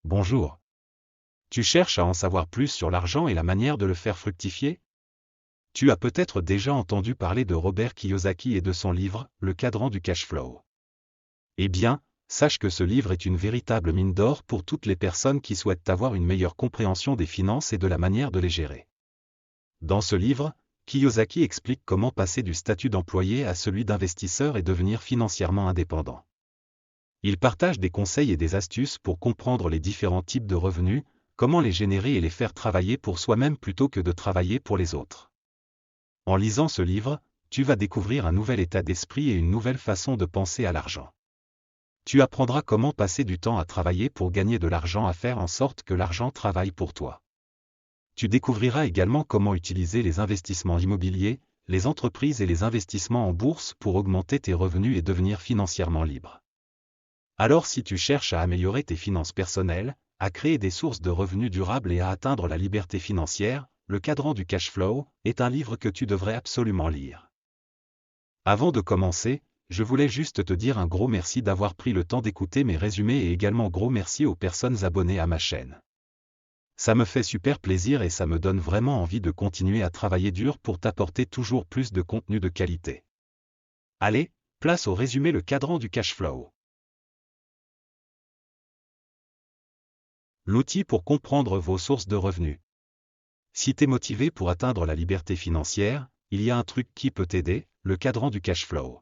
Bonjour. Tu cherches à en savoir plus sur l'argent et la manière de le faire fructifier? Tu as peut-être déjà entendu parler de Robert Kiyosaki et de son livre, Le cadran du cash flow. Eh bien, sache que ce livre est une véritable mine d'or pour toutes les personnes qui souhaitent avoir une meilleure compréhension des finances et de la manière de les gérer. Dans ce livre, Kiyosaki explique comment passer du statut d'employé à celui d'investisseur et devenir financièrement indépendant. Il partage des conseils et des astuces pour comprendre les différents types de revenus, comment les générer et les faire travailler pour soi-même plutôt que de travailler pour les autres. En lisant ce livre, tu vas découvrir un nouvel état d'esprit et une nouvelle façon de penser à l'argent. Tu apprendras comment passer du temps à travailler pour gagner de l'argent, à faire en sorte que l'argent travaille pour toi. Tu découvriras également comment utiliser les investissements immobiliers, les entreprises et les investissements en bourse pour augmenter tes revenus et devenir financièrement libre. Alors si tu cherches à améliorer tes finances personnelles, à créer des sources de revenus durables et à atteindre la liberté financière, Le cadran du cash flow est un livre que tu devrais absolument lire. Avant de commencer, je voulais juste te dire un gros merci d'avoir pris le temps d'écouter mes résumés et également gros merci aux personnes abonnées à ma chaîne. Ça me fait super plaisir et ça me donne vraiment envie de continuer à travailler dur pour t'apporter toujours plus de contenu de qualité. Allez, place au résumé Le cadran du cash flow. L'outil pour comprendre vos sources de revenus. Si t'es motivé pour atteindre la liberté financière, il y a un truc qui peut t'aider, le cadran du cash flow.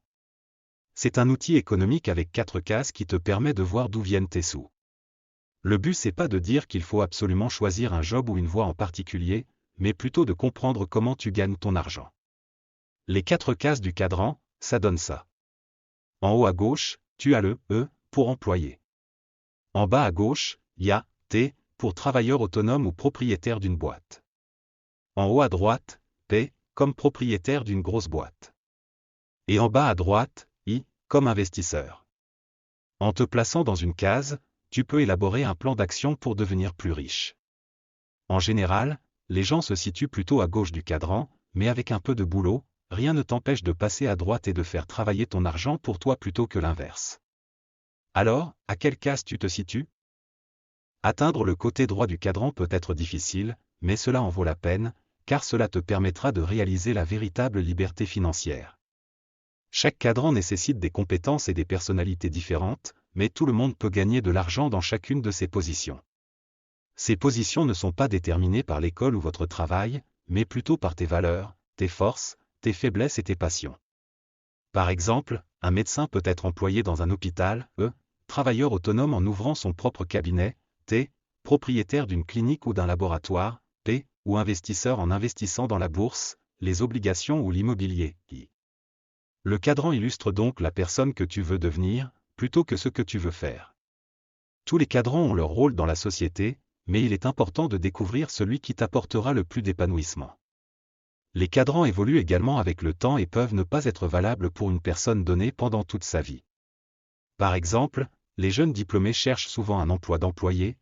C'est un outil économique avec 4 cases qui te permet de voir d'où viennent tes sous. Le but c'est pas de dire qu'il faut absolument choisir un job ou une voie en particulier, mais plutôt de comprendre comment tu gagnes ton argent. Les 4 cases du cadran, ça donne ça. En haut à gauche, tu as le E pour employé. En bas à gauche, il y a T pour travailleur autonome ou propriétaire d'une boîte. En haut à droite, P comme propriétaire d'une grosse boîte. Et en bas à droite, I comme investisseur. En te plaçant dans une case, tu peux élaborer un plan d'action pour devenir plus riche. En général, les gens se situent plutôt à gauche du cadran, mais avec un peu de boulot, rien ne t'empêche de passer à droite et de faire travailler ton argent pour toi plutôt que l'inverse. Alors, à quelle case tu te situes? Atteindre le côté droit du cadran peut être difficile, mais cela en vaut la peine, car cela te permettra de réaliser la véritable liberté financière. Chaque cadran nécessite des compétences et des personnalités différentes, mais tout le monde peut gagner de l'argent dans chacune de ces positions. Ces positions ne sont pas déterminées par l'école ou votre travail, mais plutôt par tes valeurs, tes forces, tes faiblesses et tes passions. Par exemple, un médecin peut être employé dans un hôpital, travailleur autonome en ouvrant son propre cabinet, T, propriétaire d'une clinique ou d'un laboratoire, P, ou investisseur en investissant dans la bourse, les obligations ou l'immobilier, I. Le cadran illustre donc la personne que tu veux devenir, plutôt que ce que tu veux faire. Tous les cadrans ont leur rôle dans la société, mais il est important de découvrir celui qui t'apportera le plus d'épanouissement. Les cadrans évoluent également avec le temps et peuvent ne pas être valables pour une personne donnée pendant toute sa vie. Par exemple, les jeunes diplômés cherchent souvent un emploi d'employé,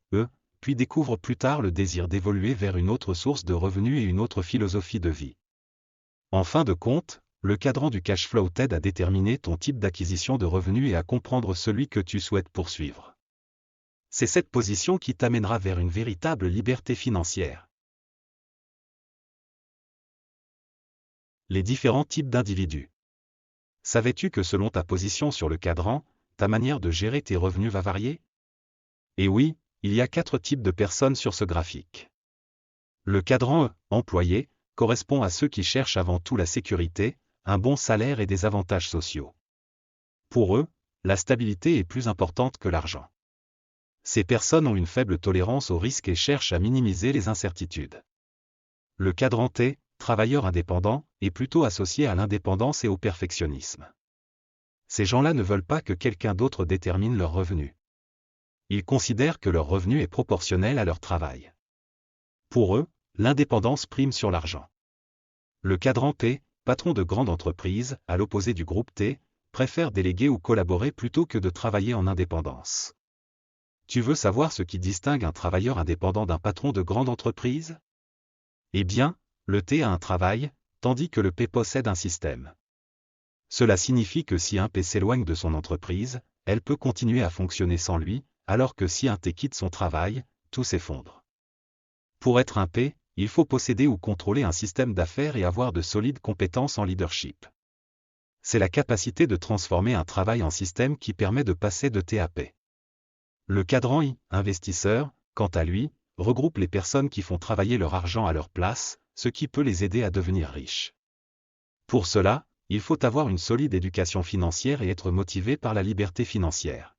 puis découvrent plus tard le désir d'évoluer vers une autre source de revenus et une autre philosophie de vie. En fin de compte, le cadran du cash flow t'aide à déterminer ton type d'acquisition de revenus et à comprendre celui que tu souhaites poursuivre. C'est cette position qui t'amènera vers une véritable liberté financière. Les différents types d'individus. Savais-tu que selon ta position sur le cadran, ta manière de gérer tes revenus va varier? Et oui, il y a 4 types de personnes sur ce graphique. Le cadran employé correspond à ceux qui cherchent avant tout la sécurité, un bon salaire et des avantages sociaux. Pour eux, la stabilité est plus importante que l'argent. Ces personnes ont une faible tolérance au risque et cherchent à minimiser les incertitudes. Le cadran T, travailleur indépendant, est plutôt associé à l'indépendance et au perfectionnisme. Ces gens-là ne veulent pas que quelqu'un d'autre détermine leurs revenus. Ils considèrent que leur revenu est proportionnel à leur travail. Pour eux, l'indépendance prime sur l'argent. Le cadran P, patron de grande entreprise, à l'opposé du groupe T, préfère déléguer ou collaborer plutôt que de travailler en indépendance. Tu veux savoir ce qui distingue un travailleur indépendant d'un patron de grande entreprise? Eh bien, le T a un travail, tandis que le P possède un système. Cela signifie que si un P s'éloigne de son entreprise, elle peut continuer à fonctionner sans lui, alors que si un T quitte son travail, tout s'effondre. Pour être un P, il faut posséder ou contrôler un système d'affaires et avoir de solides compétences en leadership. C'est la capacité de transformer un travail en système qui permet de passer de T à P. Le cadran I, investisseur, quant à lui, regroupe les personnes qui font travailler leur argent à leur place, ce qui peut les aider à devenir riches. Pour cela, il faut avoir une solide éducation financière et être motivé par la liberté financière.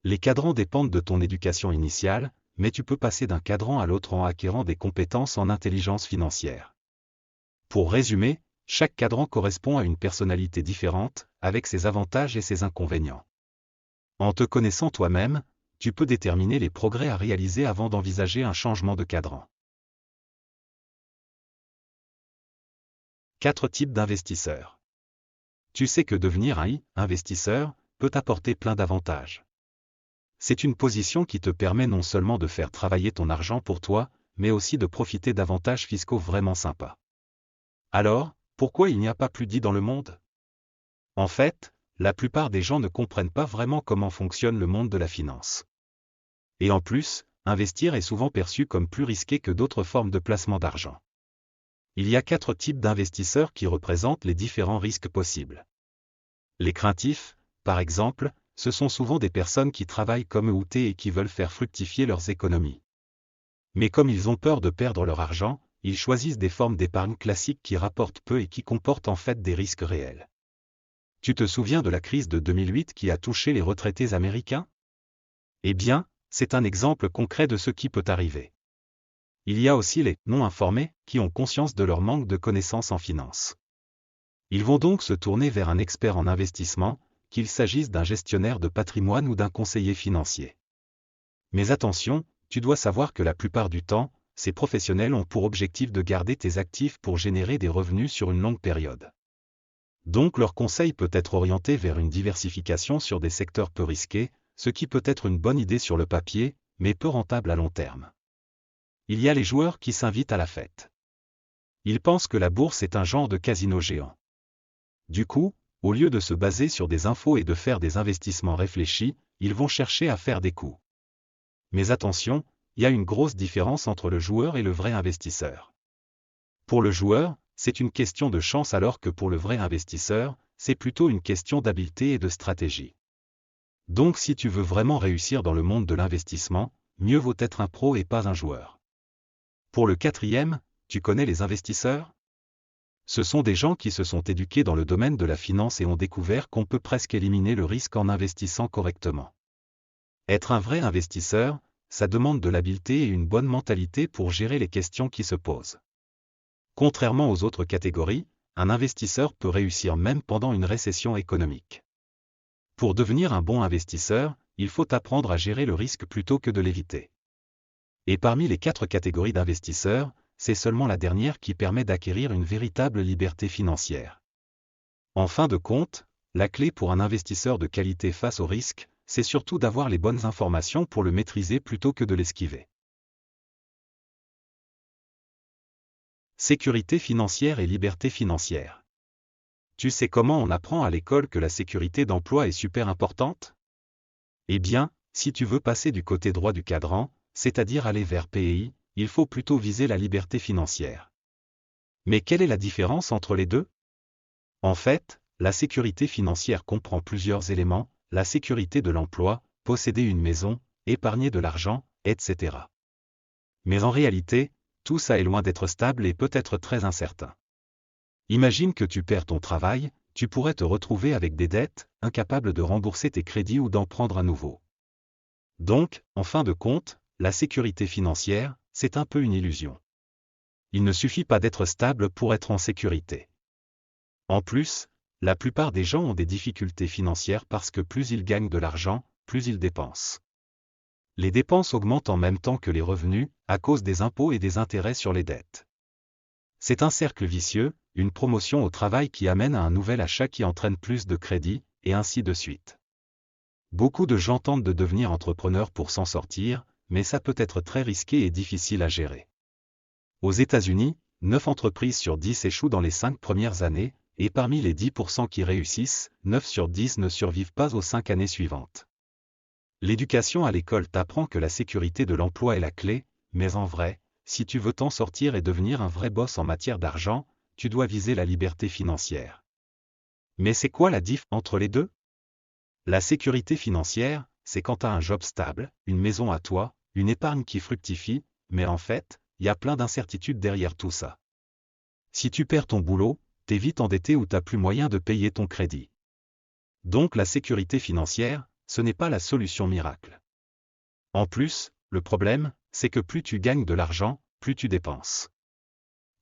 Les cadrans dépendent de ton éducation initiale, mais tu peux passer d'un cadran à l'autre en acquérant des compétences en intelligence financière. Pour résumer, chaque cadran correspond à une personnalité différente, avec ses avantages et ses inconvénients. En te connaissant toi-même, tu peux déterminer les progrès à réaliser avant d'envisager un changement de cadran. 4 types d'investisseurs. Tu sais que devenir un investisseur peut t'apporter plein d'avantages. C'est une position qui te permet non seulement de faire travailler ton argent pour toi, mais aussi de profiter d'avantages fiscaux vraiment sympas. Alors, pourquoi il n'y a pas plus d'I dans le monde? En fait, la plupart des gens ne comprennent pas vraiment comment fonctionne le monde de la finance. Et en plus, investir est souvent perçu comme plus risqué que d'autres formes de placement d'argent. Il y a 4 types d'investisseurs qui représentent les différents risques possibles. Les craintifs, par exemple, ce sont souvent des personnes qui travaillent comme eux ou T et qui veulent faire fructifier leurs économies. Mais comme ils ont peur de perdre leur argent, ils choisissent des formes d'épargne classiques qui rapportent peu et qui comportent en fait des risques réels. Tu te souviens de la crise de 2008 qui a touché les retraités américains? Eh bien, c'est un exemple concret de ce qui peut arriver. Il y a aussi les non-informés qui ont conscience de leur manque de connaissances en finance. Ils vont donc se tourner vers un expert en investissement, qu'il s'agisse d'un gestionnaire de patrimoine ou d'un conseiller financier. Mais attention, tu dois savoir que la plupart du temps, ces professionnels ont pour objectif de garder tes actifs pour générer des revenus sur une longue période. Donc leur conseil peut être orienté vers une diversification sur des secteurs peu risqués, ce qui peut être une bonne idée sur le papier, mais peu rentable à long terme. Il y a les joueurs qui s'invitent à la fête. Ils pensent que la bourse est un genre de casino géant. Du coup, au lieu de se baser sur des infos et de faire des investissements réfléchis, ils vont chercher à faire des coups. Mais attention, il y a une grosse différence entre le joueur et le vrai investisseur. Pour le joueur, c'est une question de chance alors que pour le vrai investisseur, c'est plutôt une question d'habileté et de stratégie. Donc si tu veux vraiment réussir dans le monde de l'investissement, mieux vaut être un pro et pas un joueur. Pour le 4e, tu connais les investisseurs? Ce sont des gens qui se sont éduqués dans le domaine de la finance et ont découvert qu'on peut presque éliminer le risque en investissant correctement. Être un vrai investisseur, ça demande de l'habileté et une bonne mentalité pour gérer les questions qui se posent. Contrairement aux autres catégories, un investisseur peut réussir même pendant une récession économique. Pour devenir un bon investisseur, il faut apprendre à gérer le risque plutôt que de l'éviter. Et parmi les 4 catégories d'investisseurs, c'est seulement la dernière qui permet d'acquérir une véritable liberté financière. En fin de compte, la clé pour un investisseur de qualité face au risque, c'est surtout d'avoir les bonnes informations pour le maîtriser plutôt que de l'esquiver. Sécurité financière et liberté financière. Tu sais comment on apprend à l'école que la sécurité d'emploi est super importante? Eh bien, si tu veux passer du côté droit du cadran, c'est-à-dire aller vers PEI, il faut plutôt viser la liberté financière. Mais quelle est la différence entre les deux? En fait, la sécurité financière comprend plusieurs éléments, la sécurité de l'emploi, posséder une maison, épargner de l'argent, etc. Mais en réalité, tout ça est loin d'être stable et peut être très incertain. Imagine que tu perds ton travail, tu pourrais te retrouver avec des dettes, incapable de rembourser tes crédits ou d'en prendre à nouveau. Donc, en fin de compte, la sécurité financière, c'est un peu une illusion. Il ne suffit pas d'être stable pour être en sécurité. En plus, la plupart des gens ont des difficultés financières parce que plus ils gagnent de l'argent, plus ils dépensent. Les dépenses augmentent en même temps que les revenus, à cause des impôts et des intérêts sur les dettes. C'est un cercle vicieux, une promotion au travail qui amène à un nouvel achat qui entraîne plus de crédit, et ainsi de suite. Beaucoup de gens tentent de devenir entrepreneurs pour s'en sortir, mais ça peut être très risqué et difficile à gérer. Aux États-Unis, 9 entreprises sur 10 échouent dans les 5 premières années, et parmi les 10% qui réussissent, 9 sur 10 ne survivent pas aux 5 années suivantes. L'éducation à l'école t'apprend que la sécurité de l'emploi est la clé, mais en vrai, si tu veux t'en sortir et devenir un vrai boss en matière d'argent, tu dois viser la liberté financière. Mais c'est quoi la diff entre les deux? La sécurité financière, c'est quand tu as un job stable, une maison à toi, une épargne qui fructifie, mais en fait, il y a plein d'incertitudes derrière tout ça. Si tu perds ton boulot, t'es vite endetté ou t'as plus moyen de payer ton crédit. Donc la sécurité financière, ce n'est pas la solution miracle. En plus, le problème, c'est que plus tu gagnes de l'argent, plus tu dépenses.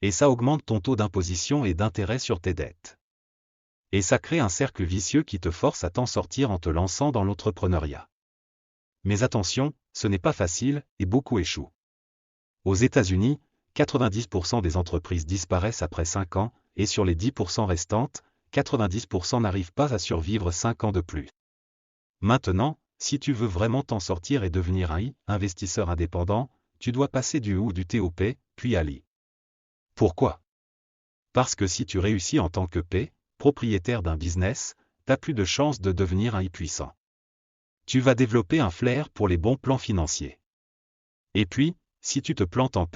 Et ça augmente ton taux d'imposition et d'intérêt sur tes dettes. Et ça crée un cercle vicieux qui te force à t'en sortir en te lançant dans l'entrepreneuriat. Mais attention, ce n'est pas facile, et beaucoup échouent. Aux États-Unis, 90% des entreprises disparaissent après 5 ans, et sur les 10% restantes, 90% n'arrivent pas à survivre 5 ans de plus. Maintenant, si tu veux vraiment t'en sortir et devenir un investisseur indépendant, tu dois passer du ou du TOP, puis à l'I. Pourquoi? Parce que si tu réussis en tant que propriétaire d'un business, t'as plus de chances de devenir un puissant. Tu vas développer un flair pour les bons plans financiers. Et puis, si tu te plantes en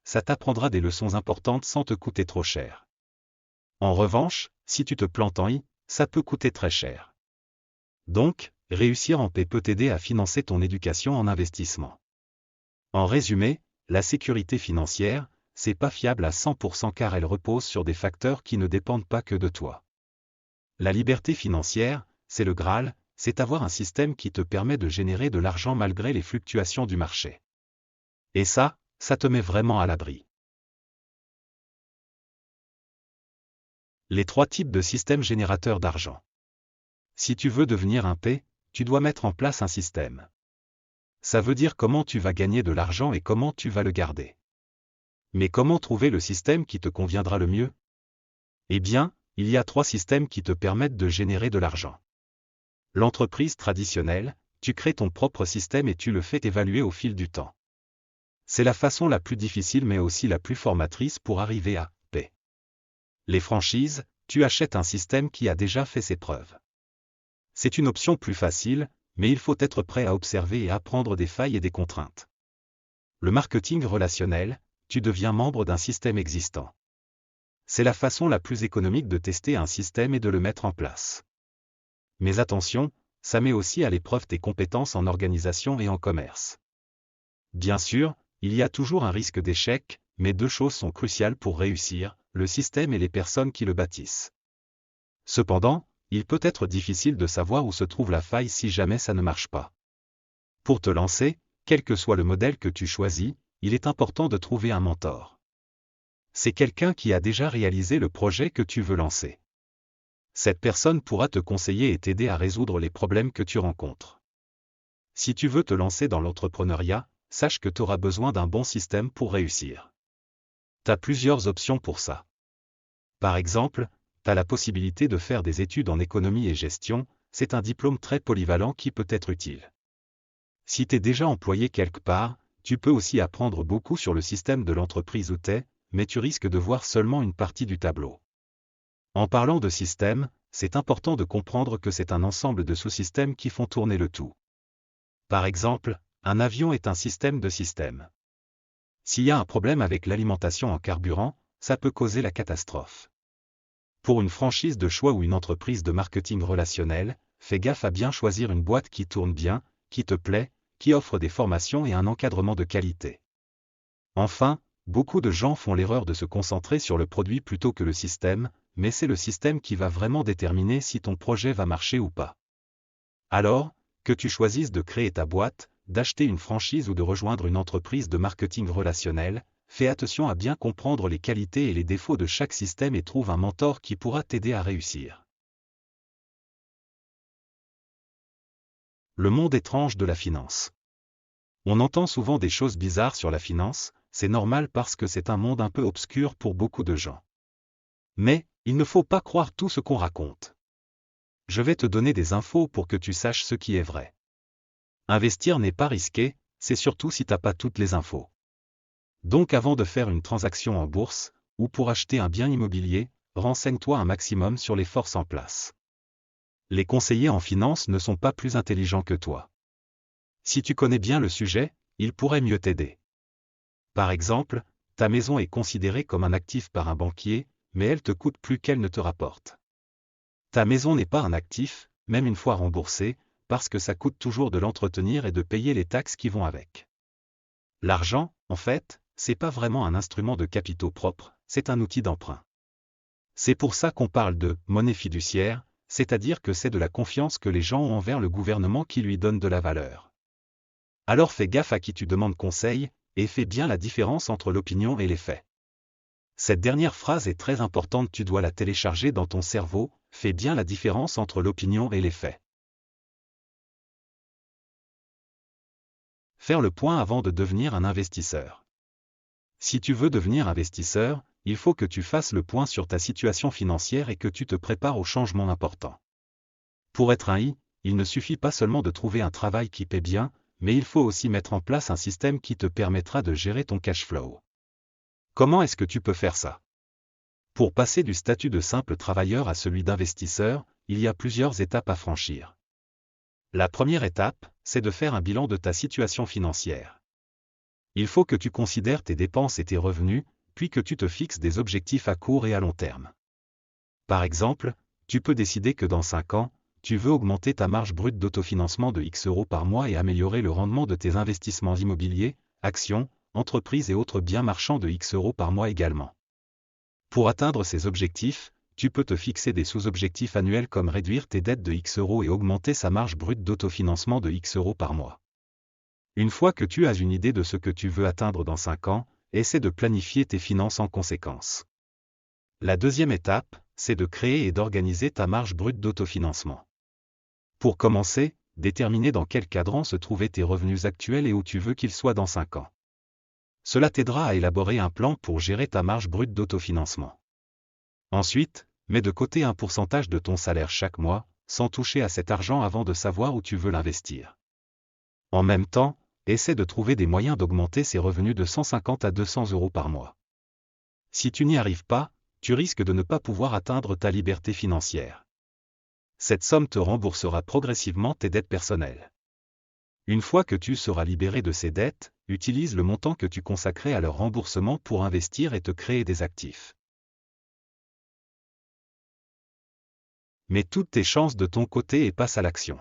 ça t'apprendra des leçons importantes sans te coûter trop cher. En revanche, si tu te plantes en ça peut coûter très cher. Donc, réussir en peut t'aider à financer ton éducation en investissement. En résumé, la sécurité financière, c'est pas fiable à 100% car elle repose sur des facteurs qui ne dépendent pas que de toi. La liberté financière, c'est le Graal, c'est avoir un système qui te permet de générer de l'argent malgré les fluctuations du marché. Et ça te met vraiment à l'abri. Les 3 types de systèmes générateurs d'argent. Si tu veux devenir un tu dois mettre en place un système. Ça veut dire comment tu vas gagner de l'argent et comment tu vas le garder. Mais comment trouver le système qui te conviendra le mieux? Eh bien, il y a 3 systèmes qui te permettent de générer de l'argent. L'entreprise traditionnelle, tu crées ton propre système et tu le fais évaluer au fil du temps. C'est la façon la plus difficile mais aussi la plus formatrice pour arriver à P. Les franchises, tu achètes un système qui a déjà fait ses preuves. C'est une option plus facile, mais il faut être prêt à observer et apprendre des failles et des contraintes. Le marketing relationnel, tu deviens membre d'un système existant. C'est la façon la plus économique de tester un système et de le mettre en place. Mais attention, ça met aussi à l'épreuve tes compétences en organisation et en commerce. Bien sûr, il y a toujours un risque d'échec, mais 2 choses sont cruciales pour réussir, le système et les personnes qui le bâtissent. Cependant, il peut être difficile de savoir où se trouve la faille si jamais ça ne marche pas. Pour te lancer, quel que soit le modèle que tu choisis, il est important de trouver un mentor. C'est quelqu'un qui a déjà réalisé le projet que tu veux lancer. Cette personne pourra te conseiller et t'aider à résoudre les problèmes que tu rencontres. Si tu veux te lancer dans l'entrepreneuriat, sache que tu auras besoin d'un bon système pour réussir. Tu as plusieurs options pour ça. Par exemple, tu as la possibilité de faire des études en économie et gestion, c'est un diplôme très polyvalent qui peut être utile. Si tu es déjà employé quelque part, tu peux aussi apprendre beaucoup sur le système de l'entreprise où tu es, mais tu risques de voir seulement une partie du tableau. En parlant de système, c'est important de comprendre que c'est un ensemble de sous-systèmes qui font tourner le tout. Par exemple, un avion est un système de systèmes. S'il y a un problème avec l'alimentation en carburant, ça peut causer la catastrophe. Pour une franchise de choix ou une entreprise de marketing relationnel, fais gaffe à bien choisir une boîte qui tourne bien, qui te plaît, qui offre des formations et un encadrement de qualité. Enfin, beaucoup de gens font l'erreur de se concentrer sur le produit plutôt que le système, mais c'est le système qui va vraiment déterminer si ton projet va marcher ou pas. Alors, que tu choisisses de créer ta boîte, d'acheter une franchise ou de rejoindre une entreprise de marketing relationnel, fais attention à bien comprendre les qualités et les défauts de chaque système et trouve un mentor qui pourra t'aider à réussir. Le monde étrange de la finance. On entend souvent des choses bizarres sur la finance, c'est normal parce que c'est un monde un peu obscur pour beaucoup de gens. Mais, il ne faut pas croire tout ce qu'on raconte. Je vais te donner des infos pour que tu saches ce qui est vrai. Investir n'est pas risqué, c'est surtout si t'as pas toutes les infos. Donc avant de faire une transaction en bourse, ou pour acheter un bien immobilier, renseigne-toi un maximum sur les forces en place. Les conseillers en finance ne sont pas plus intelligents que toi. Si tu connais bien le sujet, il pourrait mieux t'aider. Par exemple, ta maison est considérée comme un actif par un banquier, mais elle te coûte plus qu'elle ne te rapporte. Ta maison n'est pas un actif, même une fois remboursée, parce que ça coûte toujours de l'entretenir et de payer les taxes qui vont avec. L'argent, en fait, c'est pas vraiment un instrument de capitaux propres, c'est un outil d'emprunt. C'est pour ça qu'on parle de monnaie fiduciaire, c'est-à-dire que c'est de la confiance que les gens ont envers le gouvernement qui lui donne de la valeur. Alors fais gaffe à qui tu demandes conseil, et fais bien la différence entre l'opinion et les faits. Cette dernière phrase est très importante, tu dois la télécharger dans ton cerveau, fais bien la différence entre l'opinion et les faits. Faire le point avant de devenir un investisseur. Si tu veux devenir investisseur, il faut que tu fasses le point sur ta situation financière et que tu te prépares aux changements importants. Pour être un I, il ne suffit pas seulement de trouver un travail qui paie bien, mais il faut aussi mettre en place un système qui te permettra de gérer ton cash flow. Comment est-ce que tu peux faire ça? Pour passer du statut de simple travailleur à celui d'investisseur, il y a plusieurs étapes à franchir. La première étape, c'est de faire un bilan de ta situation financière. Il faut que tu considères tes dépenses et tes revenus, puis que tu te fixes des objectifs à court et à long terme. Par exemple, tu peux décider que dans 5 ans, tu veux augmenter ta marge brute d'autofinancement de X euros par mois et améliorer le rendement de tes investissements immobiliers, actions, entreprises et autres biens marchands de X euros par mois également. Pour atteindre ces objectifs, tu peux te fixer des sous-objectifs annuels comme réduire tes dettes de X euros et augmenter sa marge brute d'autofinancement de X euros par mois. Une fois que tu as une idée de ce que tu veux atteindre dans 5 ans, essaie de planifier tes finances en conséquence. La deuxième étape, c'est de créer et d'organiser ta marge brute d'autofinancement. Pour commencer, déterminer dans quel cadran se trouvaient tes revenus actuels et où tu veux qu'ils soient dans 5 ans. Cela t'aidera à élaborer un plan pour gérer ta marge brute d'autofinancement. Ensuite, mets de côté un pourcentage de ton salaire chaque mois, sans toucher à cet argent avant de savoir où tu veux l'investir. En même temps, essaie de trouver des moyens d'augmenter ces revenus de 150 à 200 euros par mois. Si tu n'y arrives pas, tu risques de ne pas pouvoir atteindre ta liberté financière. Cette somme te remboursera progressivement tes dettes personnelles. Une fois que tu seras libéré de ces dettes, utilise le montant que tu consacrais à leur remboursement pour investir et te créer des actifs. Mets toutes tes chances de ton côté et passe à l'action.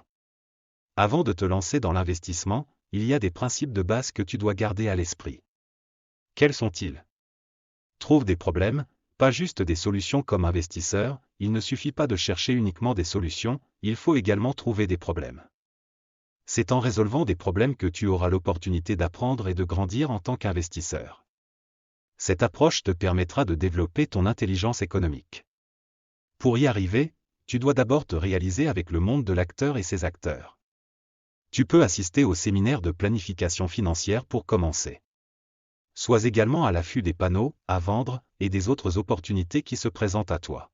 Avant de te lancer dans l'investissement, il y a des principes de base que tu dois garder à l'esprit. Quels sont-ils? Trouve des problèmes, pas juste des solutions comme investisseur, il ne suffit pas de chercher uniquement des solutions, il faut également trouver des problèmes. C'est en résolvant des problèmes que tu auras l'opportunité d'apprendre et de grandir en tant qu'investisseur. Cette approche te permettra de développer ton intelligence économique. Pour y arriver, tu dois d'abord te réaliser avec le monde de l'acteur et ses acteurs. Tu peux assister au séminaire de planification financière pour commencer. Sois également à l'affût des panneaux, à vendre, et des autres opportunités qui se présentent à toi.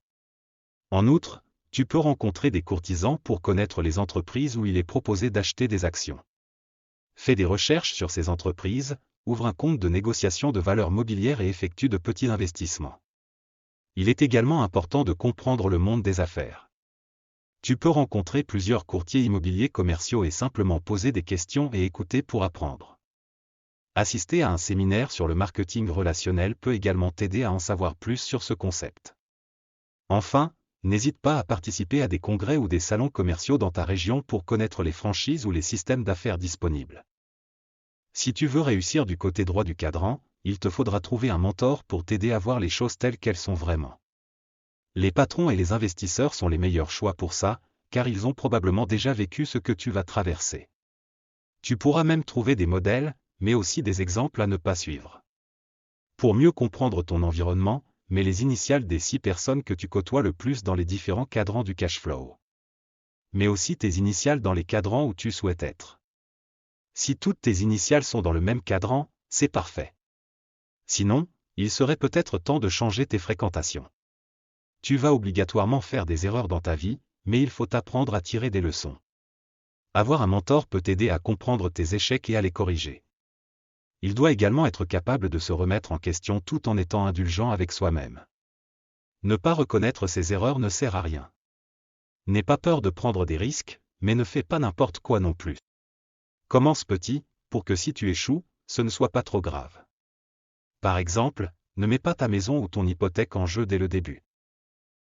En outre, tu peux rencontrer des courtisans pour connaître les entreprises où il est proposé d'acheter des actions. Fais des recherches sur ces entreprises, ouvre un compte de négociation de valeurs mobilières et effectue de petits investissements. Il est également important de comprendre le monde des affaires. Tu peux rencontrer plusieurs courtiers immobiliers commerciaux et simplement poser des questions et écouter pour apprendre. Assister à un séminaire sur le marketing relationnel peut également t'aider à en savoir plus sur ce concept. Enfin, n'hésite pas à participer à des congrès ou des salons commerciaux dans ta région pour connaître les franchises ou les systèmes d'affaires disponibles. Si tu veux réussir du côté droit du cadran, il te faudra trouver un mentor pour t'aider à voir les choses telles qu'elles sont vraiment. Les patrons et les investisseurs sont les meilleurs choix pour ça, car ils ont probablement déjà vécu ce que tu vas traverser. Tu pourras même trouver des modèles, mais aussi des exemples à ne pas suivre. Pour mieux comprendre ton environnement, mets les initiales des 6 personnes que tu côtoies le plus dans les différents cadrans du cash flow. Mets aussi tes initiales dans les cadrans où tu souhaites être. Si toutes tes initiales sont dans le même cadran, c'est parfait. Sinon, il serait peut-être temps de changer tes fréquentations. Tu vas obligatoirement faire des erreurs dans ta vie, mais il faut apprendre à tirer des leçons. Avoir un mentor peut t'aider à comprendre tes échecs et à les corriger. Il doit également être capable de se remettre en question tout en étant indulgent avec soi-même. Ne pas reconnaître ses erreurs ne sert à rien. N'aie pas peur de prendre des risques, mais ne fais pas n'importe quoi non plus. Commence petit, pour que si tu échoues, ce ne soit pas trop grave. Par exemple, ne mets pas ta maison ou ton hypothèque en jeu dès le début.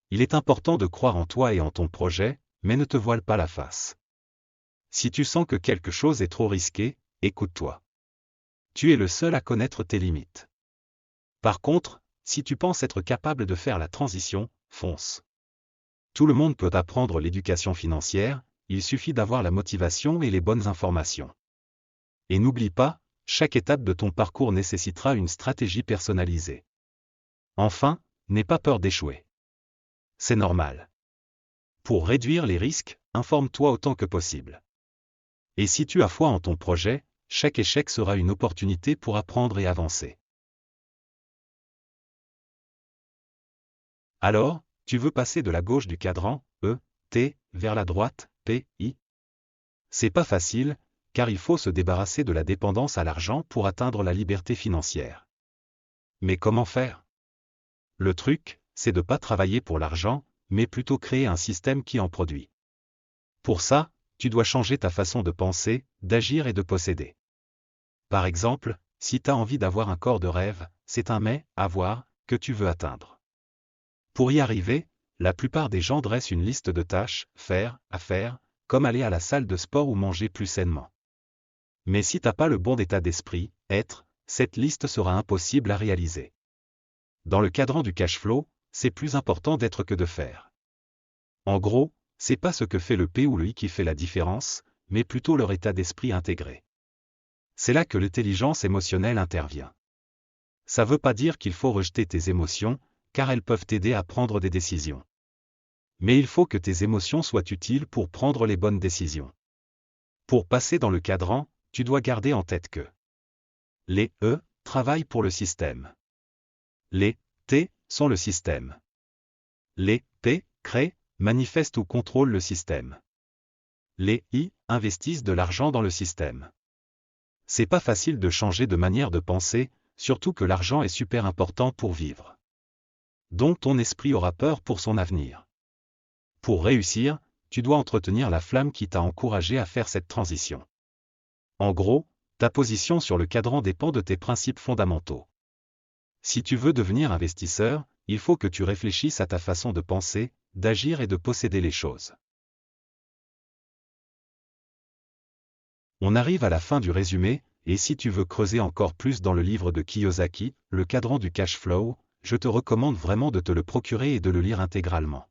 Il est important de croire en toi et en ton projet, mais ne te voile pas la face. Si tu sens que quelque chose est trop risqué, écoute-toi. Tu es le seul à connaître tes limites. Par contre, si tu penses être capable de faire la transition, fonce. Tout le monde peut apprendre l'éducation financière, il suffit d'avoir la motivation et les bonnes informations. Et n'oublie pas, chaque étape de ton parcours nécessitera une stratégie personnalisée. Enfin, n'aie pas peur d'échouer. C'est normal. Pour réduire les risques, informe-toi autant que possible. Et si tu as foi en ton projet, chaque échec sera une opportunité pour apprendre et avancer. Alors, tu veux passer de la gauche du cadran, E, T, vers la droite, P, I? C'est pas facile, car il faut se débarrasser de la dépendance à l'argent pour atteindre la liberté financière. Mais comment faire? Le truc, c'est de ne pas travailler pour l'argent, mais plutôt créer un système qui en produit. Pour ça, tu dois changer ta façon de penser, d'agir et de posséder. Par exemple, si tu as envie d'avoir un corps de rêve, c'est un mais, avoir, que tu veux atteindre. Pour y arriver, la plupart des gens dressent une liste de tâches, à faire, comme aller à la salle de sport ou manger plus sainement. Mais si t'as pas le bon état d'esprit, être, cette liste sera impossible à réaliser. Dans le cadran du cash flow, c'est plus important d'être que de faire. En gros, c'est pas ce que fait le P ou le I qui fait la différence, mais plutôt leur état d'esprit intégré. C'est là que l'intelligence émotionnelle intervient. Ça veut pas dire qu'il faut rejeter tes émotions, car elles peuvent t'aider à prendre des décisions. Mais il faut que tes émotions soient utiles pour prendre les bonnes décisions. Pour passer dans le cadran, tu dois garder en tête que les E travaillent pour le système. Les T sont le système. Les P créent, manifestent ou contrôlent le système. Les I investissent de l'argent dans le système. C'est pas facile de changer de manière de penser, surtout que l'argent est super important pour vivre. Donc ton esprit aura peur pour son avenir. Pour réussir, tu dois entretenir la flamme qui t'a encouragé à faire cette transition. En gros, ta position sur le cadran dépend de tes principes fondamentaux. Si tu veux devenir investisseur, il faut que tu réfléchisses à ta façon de penser, d'agir et de posséder les choses. On arrive à la fin du résumé, et si tu veux creuser encore plus dans le livre de Kiyosaki, Le cadran du cash flow, je te recommande vraiment de te le procurer et de le lire intégralement.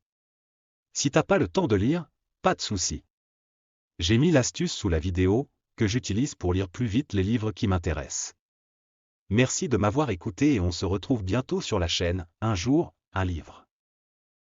Si t'as pas le temps de lire, pas de souci. J'ai mis l'astuce sous la vidéo, que j'utilise pour lire plus vite les livres qui m'intéressent. Merci de m'avoir écouté et on se retrouve bientôt sur la chaîne, Un jour, un livre.